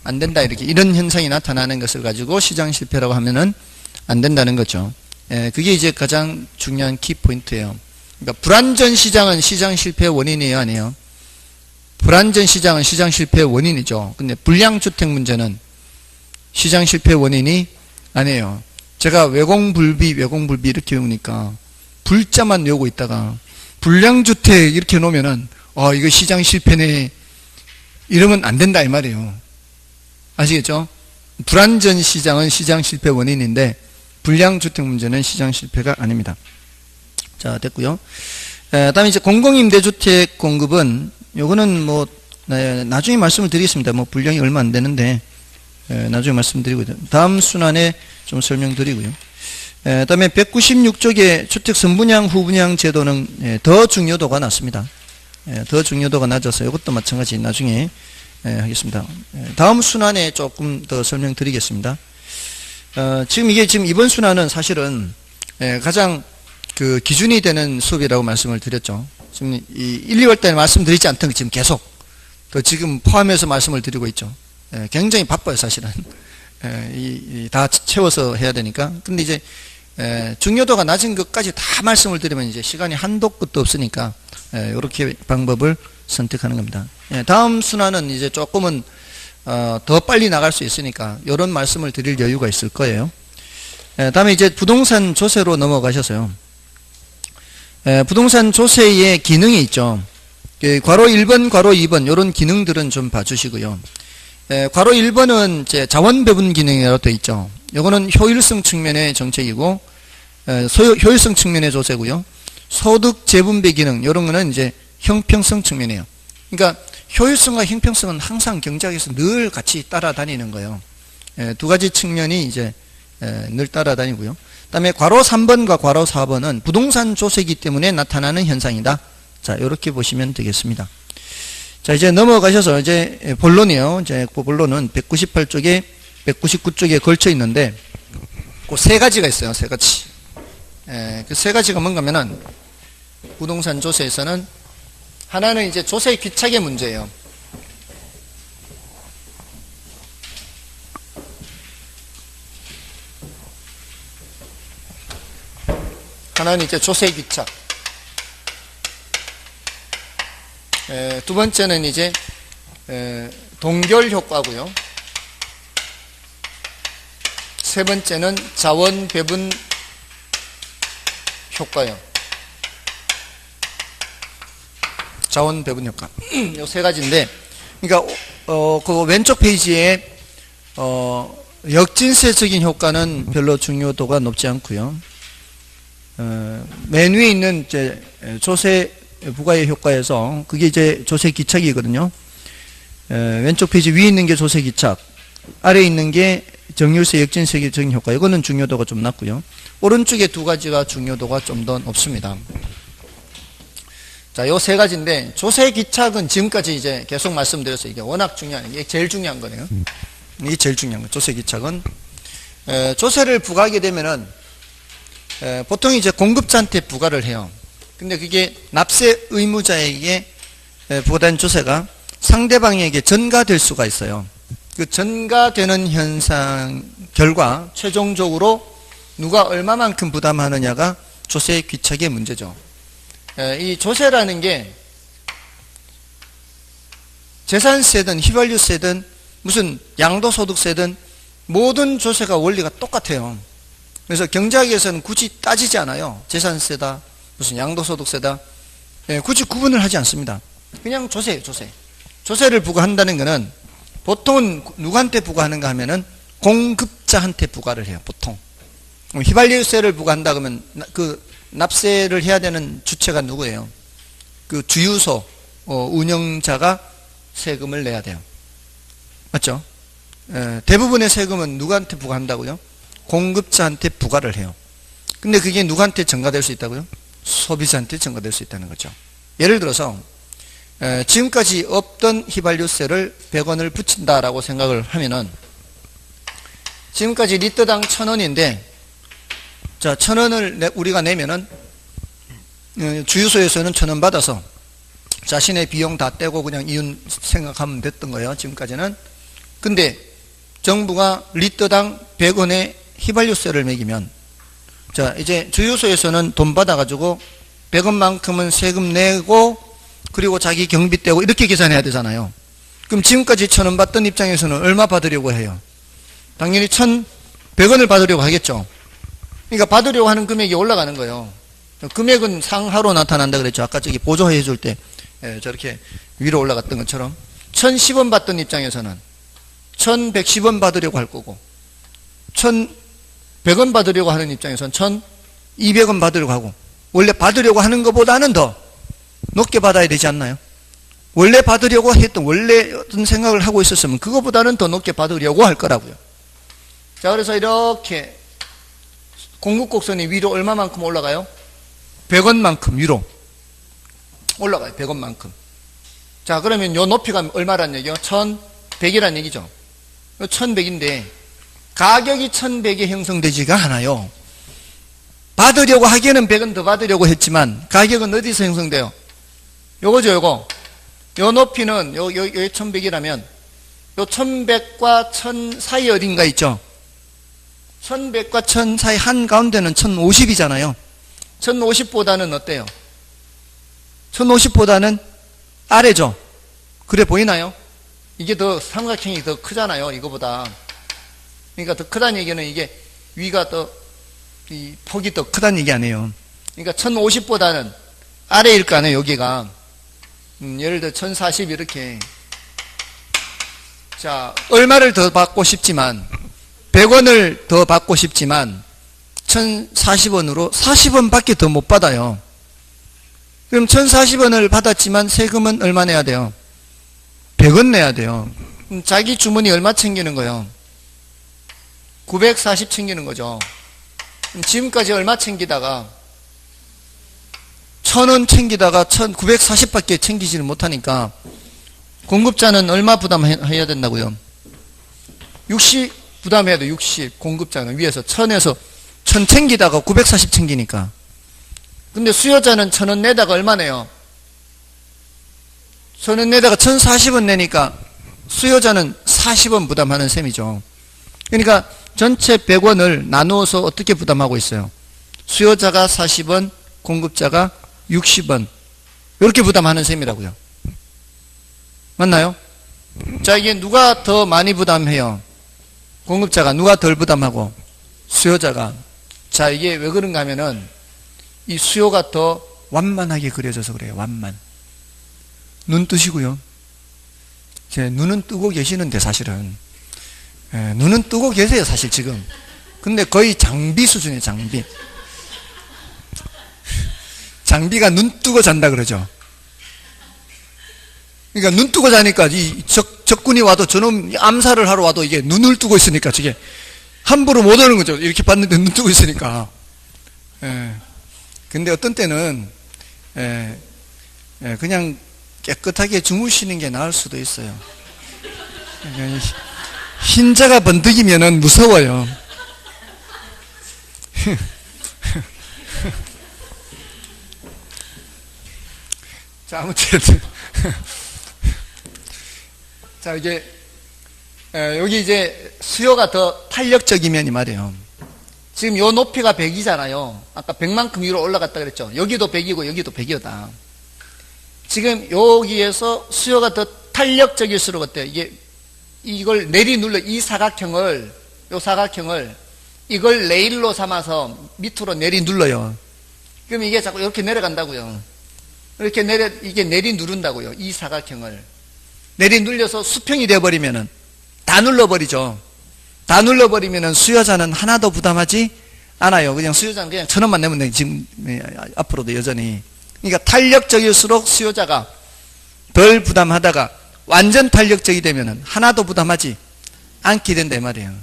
안 된다. 이렇게 이런 현상이 나타나는 것을 가지고 시장 실패라고 하면은 안 된다는 거죠. 예, 그게 이제 가장 중요한 키 포인트예요. 그러니까 불안전 시장은 시장 실패의 원인이에요, 아니에요? 불안전 시장은 시장 실패의 원인이죠. 근데 불량주택 문제는 시장 실패의 원인이 아니에요. 제가 외공불비 이렇게 외우니까 불자만 외우고 있다가 불량주택 이렇게 놓으면은 이거 시장 실패네 이러면 안 된다 이 말이에요. 아시겠죠? 불안전 시장은 시장 실패 원인인데 불량주택 문제는 시장 실패가 아닙니다. 자, 됐고요. 다음에 이제 공공임대주택 공급은 요거는 뭐 나중에 말씀을 드리겠습니다. 뭐 분량이 얼마 안 되는데 나중에 말씀드리고 다음 순환에 좀 설명드리고요. 다음에 196쪽의 주택 선분양 후분양 제도는 더 중요도가 낮습니다. 더 중요도가 낮아서 이것도 마찬가지 나중에 하겠습니다. 다음 순환에 조금 더 설명드리겠습니다. 지금 이번 순환은 사실은 가장 그 기준이 되는 수업이라고 말씀을 드렸죠. 지금 이 1, 2월 달에 말씀드리지 않던 지금 계속 또 지금 포함해서 말씀을 드리고 있죠. 굉장히 바빠요, 사실은. 다 채워서 해야 되니까. 근데 이제 중요도가 낮은 것까지 다 말씀을 드리면 이제 시간이 한도 끝도 없으니까 이렇게 방법을 선택하는 겁니다. 다음 순환은 이제 조금은 더 빨리 나갈 수 있으니까 이런 말씀을 드릴 여유가 있을 거예요. 다음에 이제 부동산 조세로 넘어가셔서요. 부동산 조세의 기능이 있죠. 괄호 1번, 괄호 2번 이런 기능들은 좀 봐주시고요. 괄호 1번은 이제 자원 배분 기능이라고 되어 있죠. 이거는 효율성 측면의 정책이고 효율성 측면의 조세고요. 소득 재분배 기능 이런 거는 이제 형평성 측면이에요. 그러니까 효율성과 형평성은 항상 경제학에서 늘 같이 따라다니는 거예요. 두 가지 측면이 이제 늘 따라다니고요. 그다음에 괄호 3번과 괄호 4번은 부동산 조세이기 때문에 나타나는 현상이다. 자, 이렇게 보시면 되겠습니다. 자, 이제 넘어가셔서 이제 본론이에요. 이제 그 본론은 198쪽에 199쪽에 걸쳐 있는데 그 세 가지가 있어요. 세 가지. 그 세 가지가 뭔가면은 부동산 조세에서는 하나는 이제 조세 귀착의 문제예요. 하나는 이제 조세 귀착. 두 번째는 이제 동결 효과고요. 세 번째는 자원 배분 효과요. 자원 배분 효과. 요 세 가지인데, 그러니까 그 왼쪽 페이지에 역진세적인 효과는 별로 중요도가 높지 않고요. 맨 위에 있는 이제 조세 부과의 효과에서 그게 이제 조세 기착이거든요. 왼쪽 페이지 위에 있는 게 조세 기착, 아래에 있는 게 정률세 역진세적인 효과. 이거는 중요도가 좀 낮고요. 오른쪽에 두 가지가 중요도가 좀 더 높습니다. 자, 요 세 가지인데 조세 기착은 지금까지 이제 계속 말씀드렸어요. 이게 워낙 중요한, 이게 제일 중요한 거네요. 이게 제일 중요한 거. 조세 기착은 조세를 부과하게 되면은 보통 이제 공급자한테 부과를 해요. 근데 그게 납세 의무자에게 부과된 조세가 상대방에게 전가될 수가 있어요. 그 전가되는 현상 결과 최종적으로 누가 얼마만큼 부담하느냐가 조세 귀착의 문제죠. 이 조세라는 게 재산세든 휘발유세든 무슨 양도소득세든 모든 조세가 원리가 똑같아요. 그래서 경제학에서는 굳이 따지지 않아요. 재산세다, 무슨 양도소득세다. 굳이 구분을 하지 않습니다. 그냥 조세예요, 조세. 조세를 부과한다는 것은 보통은 누구한테 부과하는가 하면은 공급자한테 부과를 해요, 보통. 휘발유세를 부과한다 그러면 그 납세를 해야 되는 주체가 누구예요? 그 주유소 운영자가 세금을 내야 돼요. 맞죠? 대부분의 세금은 누구한테 부과한다고요? 공급자한테 부과를 해요. 근데 그게 누구한테 전가될 수 있다고요? 소비자한테 전가될 수 있다는 거죠. 예를 들어서 지금까지 없던 휘발유세를 100원을 붙인다라고 생각을 하면은 지금까지 리터당 1,000원인데 자, 1,000원을 우리가 내면은 주유소에서는 1,000원 받아서 자신의 비용 다 떼고 그냥 이윤 생각하면 됐던 거예요, 지금까지는. 근데 정부가 리터당 100원의 휘발유세를 매기면, 자, 이제 주유소에서는 돈 받아가지고 100원만큼은 세금 내고 그리고 자기 경비 떼고 이렇게 계산해야 되잖아요. 그럼 지금까지 1,000원 받던 입장에서는 얼마 받으려고 해요? 당연히 1,100원을 받으려고 하겠죠. 그러니까 받으려고 하는 금액이 올라가는 거예요. 금액은 상하로 나타난다 그랬죠. 아까 저기 보조해 줄 때 저렇게 위로 올라갔던 것처럼 1,010원 받던 입장에서는 1,110원 받으려고 할 거고 1,100원 받으려고 하는 입장에서는 1,200원 받으려고 하고, 원래 받으려고 하는 것보다는 더 높게 받아야 되지 않나요? 원래 받으려고 했던, 원래 어떤 생각을 하고 있었으면 그거보다는 더 높게 받으려고 할 거라고요. 자, 그래서 이렇게 공급곡선이 위로 얼마만큼 올라가요? 100원만큼 위로 올라가요. 100원만큼. 자, 그러면 요 높이가 얼마란 얘기요? 1,100이란 얘기죠. 1,100인데 가격이 1,100에 형성되지가 않아요. 받으려고 하기에는 100원 더 받으려고 했지만 가격은 어디서 형성돼요? 요거죠, 요거. 요 높이는 요 1,100이라면 요 1,100과 1,000 사이 어딘가 있죠? 1,100과 1,000 사이 한가운데는 1,050이잖아요. 1,050보다는 어때요? 1,050보다는 아래죠. 그래 보이나요? 이게 더 삼각형이 더 크잖아요, 이거보다. 그러니까 더 크다는 얘기는 이게 위가 더, 이 폭이 더 크다는 얘기 아니에요. 그러니까 1,050보다는 아래일 거 아니에요, 여기가. 예를 들어 1,040 이렇게. 자, 얼마를 더 받고 싶지만, 100원을 더 받고 싶지만 1,040원으로 40원 밖에 더 못 받아요. 그럼 1,040원을 받았지만 세금은 얼마 내야 돼요? 100원 내야 돼요. 그럼 자기 주머니 얼마 챙기는 거예요? 940 챙기는 거죠. 그럼 지금까지 얼마 챙기다가 1,000원 챙기다가 1,940밖에 챙기지를 못하니까 공급자는 얼마 부담해야 된다고요? 60 부담해야 돼. 60 공급자는 위에서 1,000에서 1,000 챙기다가 940 챙기니까. 근데 수요자는 1,000원 내다가 얼마 내요? 1,000원 내다가 1,040원 내니까 수요자는 40원 부담하는 셈이죠. 그러니까 전체 100원을 나누어서 어떻게 부담하고 있어요? 수요자가 40원, 공급자가 60원. 이렇게 부담하는 셈이라고요. 맞나요? 자, 이게 누가 더 많이 부담해요? 공급자가. 누가 덜 부담하고? 수요자가. 자, 이게 왜 그런가 하면은 이 수요가 더 완만하게 그려져서 그래요. 완만. 눈 뜨시고요. 제 눈은 뜨고 계시는데 사실은. 눈은 뜨고 계세요, 사실 지금. 근데 거의 장비 수준이에요, 장비. 장비가 눈 뜨고 잔다 그러죠. 그러니까 눈 뜨고 자니까 이 적군이 와도 저놈 암살을 하러 와도 이게 눈을 뜨고 있으니까 저게 함부로 못 오는 거죠. 이렇게 봤는데 눈 뜨고 있으니까. 근데 어떤 때는 그냥 깨끗하게 주무시는 게 나을 수도 있어요. 흰자가 번득이면은 무서워요. 자, 아무튼 자, 이제 여기 이제 수요가 더 탄력적이면 이 말이에요. 지금 요 높이가 100이잖아요. 아까 100만큼 위로 올라갔다 그랬죠. 여기도 100이고 여기도 100이다. 지금 여기에서 수요가 더 탄력적일수록 어때요? 이걸 내리눌러, 이 사각형을, 요 사각형을 이걸 레일로 삼아서 밑으로 내리눌러요. 그럼 이게 자꾸 이렇게 내려간다고요. 이렇게 이게 내리누른다고요. 이 사각형을. 내리눌려서 수평이 되어버리면은 다 눌러버리죠. 다 눌러버리면은 수요자는 하나도 부담하지 않아요. 그냥 수요자는 그냥 1,000원만 내면 돼. 지금, 앞으로도 여전히. 그러니까 탄력적일수록 수요자가 덜 부담하다가 완전 탄력적이 되면은 하나도 부담하지 않게 된다, 이 말이에요.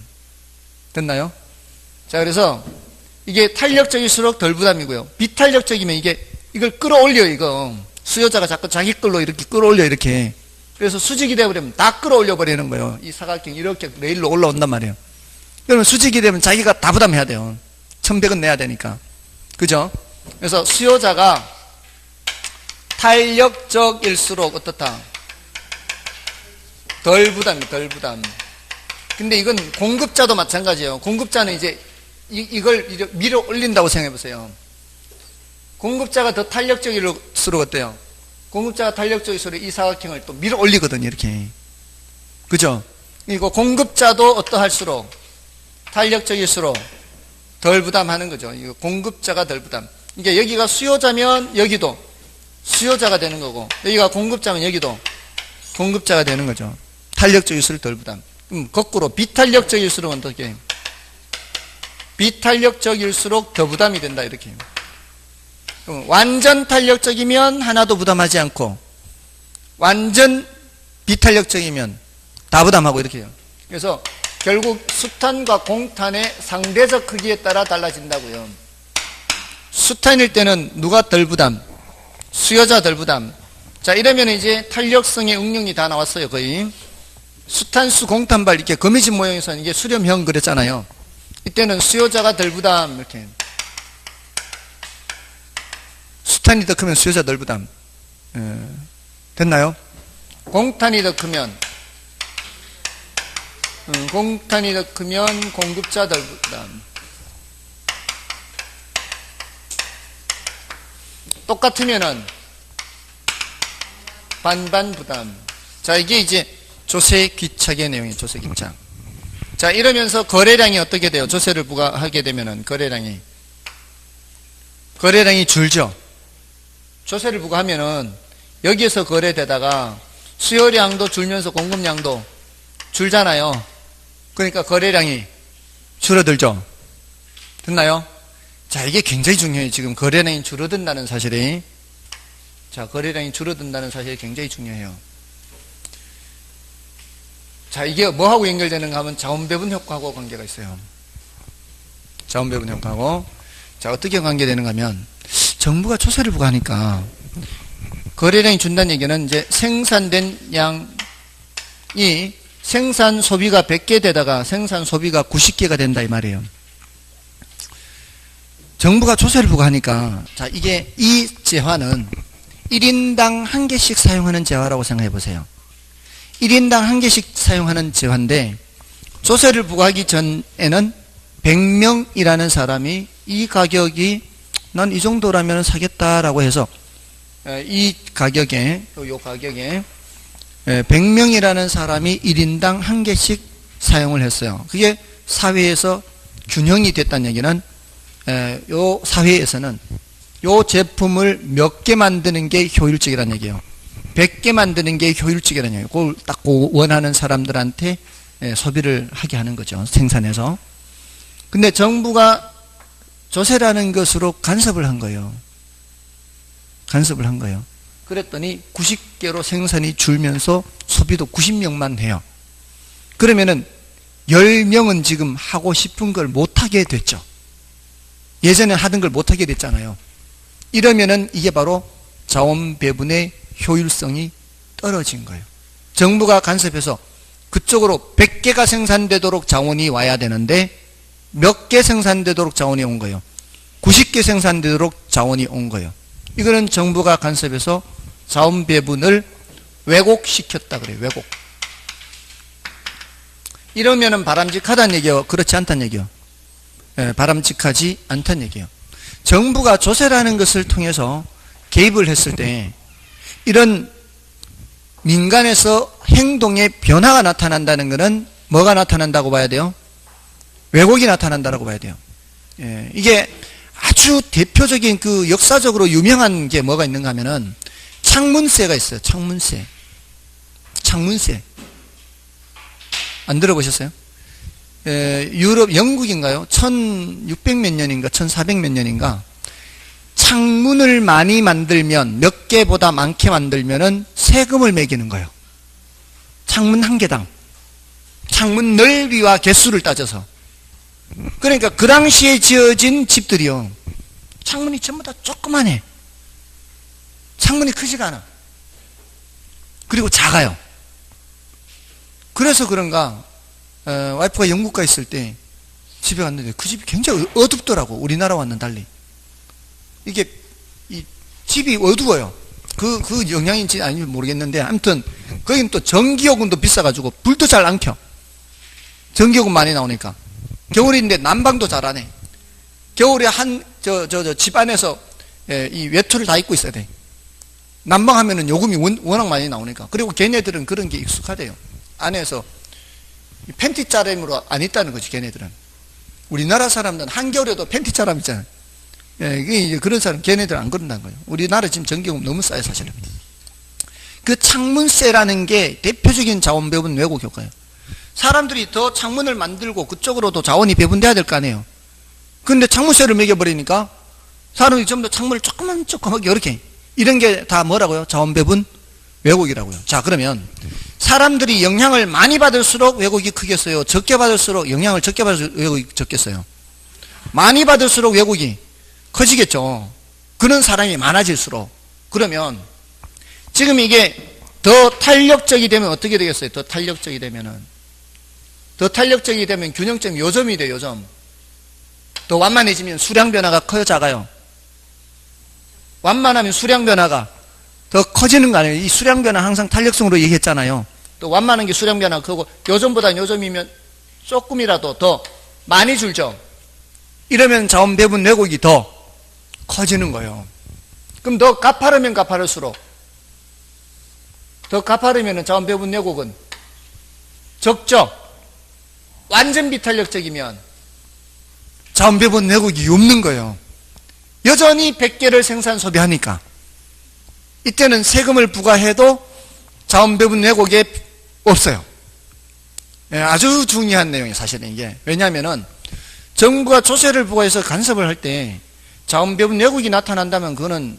됐나요? 자, 그래서 이게 탄력적일수록 덜 부담이고요. 비탄력적이면 이걸 끌어올려요, 이거. 수요자가 자꾸 자기 걸로 이렇게 끌어올려, 이렇게. 그래서 수직이 되어버리면 다 끌어올려 버리는 거예요. 이 사각형이 이렇게 레일로 올라온단 말이에요. 그러면 수직이 되면 자기가 다 부담해야 돼요. 1,100원 내야 되니까. 그죠? 그래서 수요자가 탄력적일수록 어떻다? 덜 부담이, 덜 부담. 근데 이건 공급자도 마찬가지예요. 공급자는 이제 이걸 밀어 올린다고 생각해 보세요. 공급자가 더 탄력적일수록 어때요? 공급자가 탄력적일수록 이 사각형을 또 밀어 올리거든요, 이렇게. 그죠? 이거 공급자도 어떠할수록 탄력적일수록 덜 부담하는 거죠. 이거 공급자가 덜 부담. 이게 여기가 수요자면 여기도 수요자가 되는 거고, 여기가 공급자면 여기도 공급자가 되는 거죠. 탄력적일수록 덜 부담. 거꾸로 비탄력적일수록 어떻게? 비탄력적일수록 더 부담이 된다, 이렇게. 완전 탄력적이면 하나도 부담하지 않고, 완전 비탄력적이면 다 부담하고, 이렇게 해요. 그래서 결국 수탄과 공탄의 상대적 크기에 따라 달라진다고요. 수탄일 때는 누가 덜 부담? 수요자 덜 부담. 자, 이러면 이제 탄력성의 응용이 다 나왔어요, 거의. 수탄수 공탄발 이렇게 거미집 모양에서는 이게 수렴형 그랬잖아요. 이때는 수요자가 덜 부담, 이렇게. 수탄이 더 크면 수요자 덜 부담. 됐나요? 공탄이 더 크면 공급자 덜 부담. 똑같으면은 반반 부담. 자, 이게 이제 조세 귀착의 내용이에요. 조세 귀착. 자, 이러면서 거래량이 어떻게 돼요? 조세를 부과하게 되면은 거래량이 줄죠. 조세를 부과하면은 여기에서 거래되다가 수요량도 줄면서 공급량도 줄잖아요. 그러니까 거래량이 줄어들죠. 됐나요? 자, 이게 굉장히 중요해요. 지금 거래량이 줄어든다는 사실이. 자, 거래량이 줄어든다는 사실이 굉장히 중요해요. 자, 이게 뭐하고 연결되는가 하면 자원배분 효과하고 관계가 있어요. 자원배분 효과하고. 자, 어떻게 관계되는가 하면 정부가 조세를 부과하니까 거래량이 준다는 얘기는 이제 생산된 양이 생산 소비가 100개 되다가 생산 소비가 90개가 된다, 이 말이에요. 정부가 조세를 부과하니까, 자, 이게 이 재화는 1인당 1개씩 사용하는 재화라고 생각해 보세요. 1인당 1개씩 사용하는 재화인데, 조세를 부과하기 전에는 100명이라는 사람이 이 가격이 난 이 정도라면 사겠다라고 해서 이 가격에, 요 가격에 100명이라는 사람이 1인당 1개씩 사용을 했어요. 그게 사회에서 균형이 됐다는 얘기는 요 사회에서는 요 제품을 몇 개 만드는 게 효율적이라는 얘기예요. 100개 만드는 게 효율적이라는 얘기예요. 그걸 딱 원하는 사람들한테 소비를 하게 하는 거죠. 생산해서. 근데 정부가 조세라는 것으로 간섭을 한 거예요. 간섭을 한 거예요. 그랬더니 90개로 생산이 줄면서 소비도 90명만 해요. 그러면은 10명은 지금 하고 싶은 걸 못하게 됐죠. 예전에 하던 걸 못하게 됐잖아요. 이러면은 이게 바로 자원 배분의 효율성이 떨어진 거예요. 정부가 간섭해서 그쪽으로 100개가 생산되도록 자원이 와야 되는데 몇 개 생산되도록 자원이 온 거예요. 90개 생산되도록 자원이 온 거예요. 이거는 정부가 간섭해서 자원 배분을 왜곡시켰다 그래요. 왜곡. 이러면은 바람직하다는 얘기요? 그렇지 않다는 얘기요? 바람직하지 않다는 얘기예요. 정부가 조세라는 것을 통해서 개입을 했을 때 이런 민간에서 행동의 변화가 나타난다는 것은 뭐가 나타난다고 봐야 돼요? 왜곡이 나타난다고 봐야 돼요. 이게 아주 대표적인 그 역사적으로 유명한 게 뭐가 있는가 하면은 창문세가 있어요. 창문세. 창문세. 안 들어보셨어요? 유럽, 영국인가요? 1600 몇 년인가, 1400 몇 년인가, 창문을 많이 만들면, 몇 개보다 많게 만들면은 세금을 매기는 거예요. 창문 한 개당. 창문 넓이와 개수를 따져서. 그러니까 그 당시에 지어진 집들이요. 창문이 전부 다 조그만해. 창문이 크지가 않아. 그리고 작아요. 그래서 그런가, 와이프가 영국 가 있을 때 집에 갔는데 그 집이 굉장히 어둡더라고. 우리나라와는 달리. 이게, 이 집이 어두워요. 그 영향인지 아닌지 모르겠는데, 아무튼, 거긴 또 전기요금도 비싸가지고, 불도 잘 안 켜. 전기요금 많이 나오니까. 겨울인데 난방도 잘하네. 겨울에 집 안에서, 이 외투를 다 입고 있어야 돼. 난방하면은 요금이 워낙 많이 나오니까. 그리고 걔네들은 그런 게 익숙하대요. 안에서 팬티 짜람으로 안 있다는 거지, 걔네들은. 우리나라 사람들은 한겨울에도 팬티 짜람 있잖아요. 이게 그런 사람, 걔네들 안 그런다는 거예요. 우리나라 지금 전기요금 너무 싸요, 사실은. 그 창문세라는 게 대표적인 자원 배분 왜곡 효과예요. 사람들이 더 창문을 만들고 그쪽으로도 자원이 배분돼야 될 거 아니에요. 근데 창문세를 매겨버리니까 사람이 전부 다 창문을 조그맣게 이렇게, 이런 게 다 뭐라고요? 자원 배분 왜곡이라고요. 자, 그러면 사람들이 영향을 많이 받을수록 왜곡이 크겠어요? 적게 받을수록, 영향을 적게 받을수록 왜곡이 적겠어요? 많이 받을수록 왜곡이 커지겠죠. 그런 사람이 많아질수록. 그러면 지금 이게 더 탄력적이 되면 어떻게 되겠어요? 더 탄력적이 되면 균형점이 요점이 돼요. 요점. 더 완만해지면 수량 변화가 커요, 작아요? 완만하면 수량 변화가 더 커지는 거 아니에요? 이 수량 변화 항상 탄력성으로 얘기했잖아요. 또 완만한 게 수량 변화 크고, 요점보다 요점이면 조금이라도 더 많이 줄죠. 이러면 자원 배분 왜곡이 더 커지는 거예요. 그럼 더 가파르면 가파를수록, 더 가파르면 자원 배분 왜곡은 적죠. 완전 비탄력적이면 자원 배분 왜곡이 없는 거예요. 여전히 100개를 생산 소비하니까. 이때는 세금을 부과해도 자원 배분 왜곡이 없어요. 아주 중요한 내용이에요, 사실은 이게. 왜냐하면은 정부가 조세를 부과해서 간섭을 할 때 자원 배분 왜곡이 나타난다면 그거는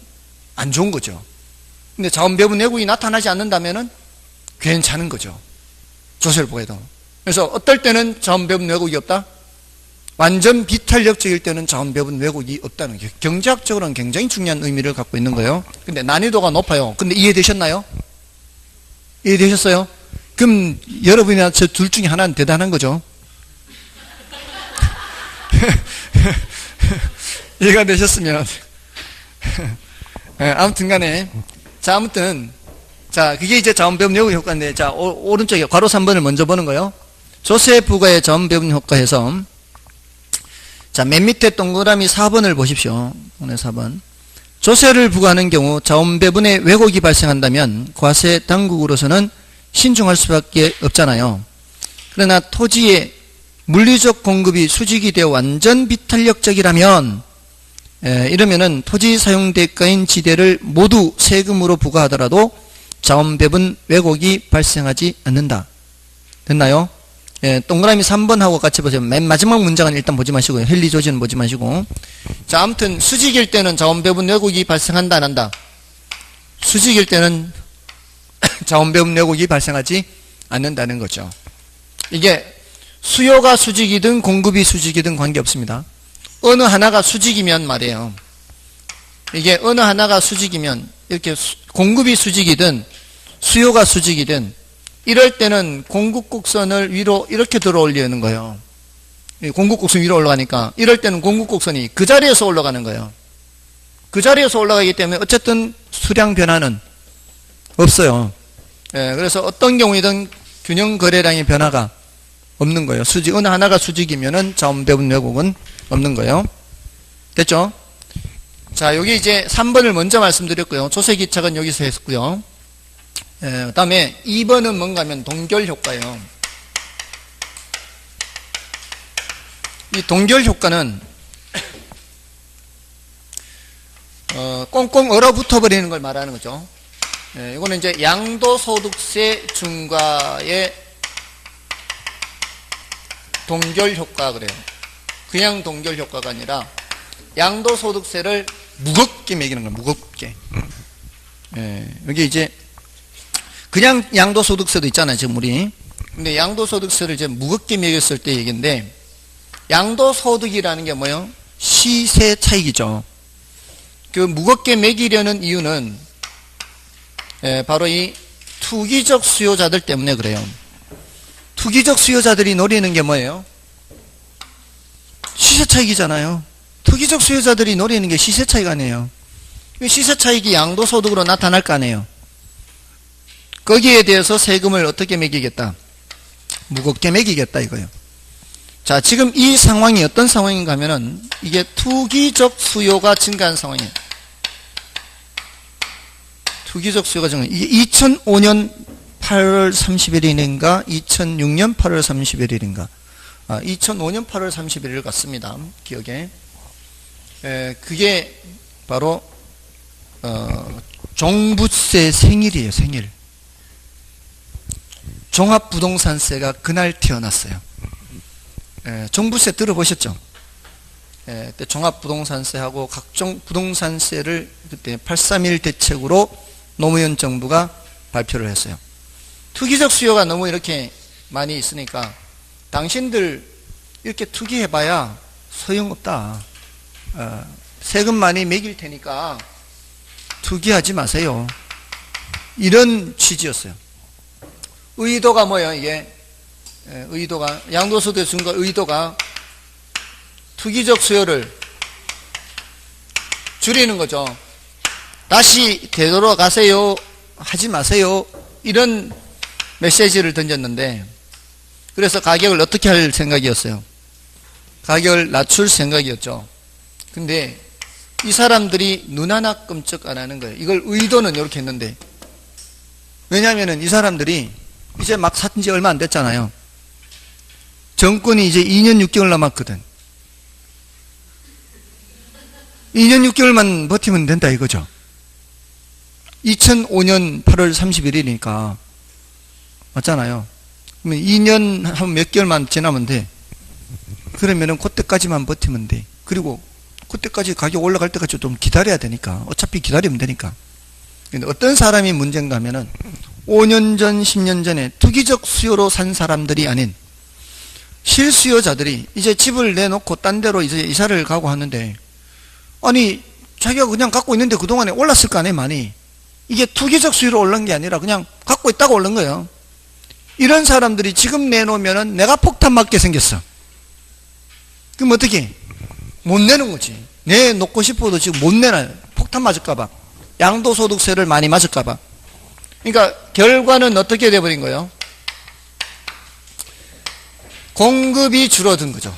안 좋은 거죠. 근데 자원 배분 왜곡이 나타나지 않는다면은 괜찮은 거죠. 조세를 부과해도. 그래서 어떨 때는 자원 배분 왜곡이 없다? 완전 비탄력적일 때는 자원 배분 왜곡이 없다는 게 경제학적으로는 굉장히 중요한 의미를 갖고 있는 거예요. 근데 난이도가 높아요. 근데 이해되셨나요? 이해되셨어요? 그럼 여러분이나 저 둘 중에 하나는 대단한 거죠. 이해가 되셨으면 아무튼 간에, 자, 아무튼, 자, 그게 이제 자원 배분 왜곡 효과인데, 자, 오른쪽에 괄호 3번을 먼저 보는 거예요. 조세 부과의 자원 배분 효과에서, 자, 맨 밑에 동그라미 4번을 보십시오. 오늘 4번. 조세를 부과하는 경우 자원 배분의 왜곡이 발생한다면 과세 당국으로서는 신중할 수밖에 없잖아요. 그러나 토지의 물리적 공급이 수직이 되어 완전 비탄력적이라면, 이러면은 토지 사용 대가인 지대를 모두 세금으로 부과하더라도 자원 배분 왜곡이 발생하지 않는다. 됐나요? 동그라미 3번하고 같이 보세요. 맨 마지막 문장은 일단 보지 마시고요. 헨리 조지는 보지 마시고. 자, 아무튼 수직일 때는 자원 배분 왜곡이 발생한다, 안 한다? 수직일 때는 자원 배분 왜곡이 발생하지 않는다는 거죠. 이게 수요가 수직이든 공급이 수직이든 관계없습니다. 어느 하나가 수직이면 말이에요. 이게 어느 하나가 수직이면, 이렇게 공급이 수직이든 수요가 수직이든, 이럴 때는 공급곡선을 위로 이렇게 들어 올리는 거예요. 공급곡선 위로 올라가니까, 이럴 때는 공급곡선이 그 자리에서 올라가는 거예요. 그 자리에서 올라가기 때문에 어쨌든 수량 변화는 없어요. 그래서 어떤 경우이든 균형 거래량의 변화가 없는 거예요. 어느 하나가 수직이면은 자원 배분 왜곡은 없는 거예요. 됐죠? 자, 여기 이제 3번을 먼저 말씀드렸고요. 조세기착은 여기서 했고요. 그 다음에 2번은 뭔가 하면 동결효과예요. 이 동결효과는 꽁꽁 얼어붙어 버리는 걸 말하는 거죠. 이거는 이제 양도소득세 중과의 동결효과 그래요. 그냥 동결효과가 아니라 양도소득세를 무겁게 매기는 거예요. 무겁게. 여기 이제 그냥 양도소득세도 있잖아요, 지금 우리. 근데 양도소득세를 이제 무겁게 매겼을 때 얘기인데, 양도소득이라는 게 뭐예요? 시세 차익이죠. 그 무겁게 매기려는 이유는 바로 이 투기적 수요자들 때문에 그래요. 투기적 수요자들이 노리는 게 뭐예요? 시세 차익이잖아요. 투기적 수요자들이 노리는 게 시세 차익 아니에요. 시세 차익이 양도소득으로 나타날 거 아니에요. 거기에 대해서 세금을 어떻게 매기겠다? 무겁게 매기겠다 이거예요. 자, 지금 이 상황이 어떤 상황인가 하면은 이게 투기적 수요가 증가한 상황이에요. 투기적 수요가 증가. 이게 2005년 8월 30일인가 2006년 8월 31일인가 2005년 8월 31일 같습니다. 기억에. 그게 바로 종부세 생일이에요. 생일. 종합부동산세가 그날 태어났어요. 종부세 들어보셨죠? 그때 종합부동산세하고 각종 부동산세를 그때 831 대책으로 노무현 정부가 발표를 했어요. 투기적 수요가 너무 이렇게 많이 있으니까 당신들 이렇게 투기해봐야 소용없다. 세금 많이 매길 테니까 투기하지 마세요. 이런 취지였어요. 의도가 뭐예요, 이게? 의도가, 양도소득 증가 의도가 투기적 수요를 줄이는 거죠. 다시 되돌아가세요. 하지 마세요. 이런 메시지를 던졌는데, 그래서 가격을 어떻게 할 생각이었어요? 가격을 낮출 생각이었죠. 근데 이 사람들이 눈 하나 끔찍 안 하는 거예요. 이걸 의도는 이렇게 했는데, 왜냐하면 이 사람들이 이제 막 산 지 얼마 안 됐잖아요. 정권이 이제 2년 6개월 남았거든. 2년 6개월만 버티면 된다 이거죠. 2005년 8월 31일이니까 맞잖아요. 그러면 2년 한 몇 개월만 지나면 돼. 그러면은 그때까지만 버티면 돼. 그리고 그때까지 가격 올라갈 때까지 좀 기다려야 되니까. 어차피 기다리면 되니까. 근데 어떤 사람이 문제인가 하면은 5년 전, 10년 전에 투기적 수요로 산 사람들이 아닌 실수요자들이 이제 집을 내놓고 딴 데로 이제 이사를 가고 하는데, 아니 자기가 그냥 갖고 있는데 그동안에 올랐을 거 아니에요. 많이. 이게 투기적 수요로 올른 게 아니라 그냥 갖고 있다가 올른 거예요. 이런 사람들이 지금 내놓으면은 내가 폭탄 맞게 생겼어. 그럼 어떻게? 못 내는 거지. 내놓고 싶어도 지금 못 내놔요. 폭탄 맞을까봐. 양도소득세를 많이 맞을까봐. 그러니까 결과는 어떻게 돼버린 거예요? 공급이 줄어든 거죠.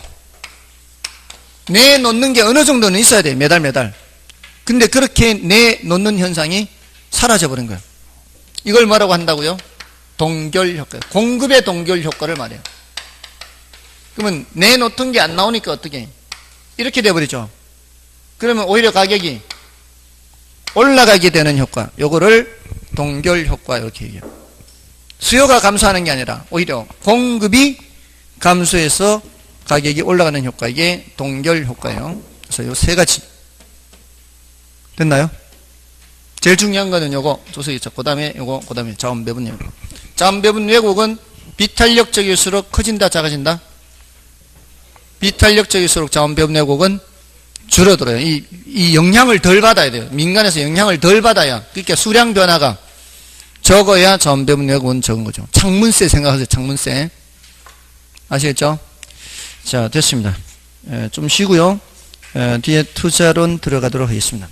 내놓는 게 어느 정도는 있어야 돼요. 매달 매달. 근데 그렇게 내놓는 현상이 사라져버린 거예요. 이걸 뭐라고 한다고요? 동결 효과. 공급의 동결 효과를 말해요. 그러면 내놓던 게 안 나오니까 어떻게? 이렇게 돼버리죠. 그러면 오히려 가격이 올라가게 되는 효과. 요거를 동결 효과 이렇게 얘기해요. 수요가 감소하는 게 아니라 오히려 공급이 감소해서 가격이 올라가는 효과. 이게 동결 효과예요. 그래서 요 세 가지. 됐나요? 제일 중요한 거는 요거 조석이 있죠. 그 다음에 요거, 그 다음에 자원 배분 왜곡. 자원 배분 왜곡은 비탄력적일수록 커진다, 작아진다? 비탄력적일수록 자원 배분 왜곡은 줄어들어요. 이 영향을 덜 받아야 돼요. 민간에서 영향을 덜 받아야. 그러니까 수량 변화가 적어야 자원 배분 왜곡은 적은 거죠. 창문세 생각하세요. 창문세. 아시겠죠? 자, 됐습니다. 좀 쉬고요. 뒤에 투자론 들어가도록 하겠습니다.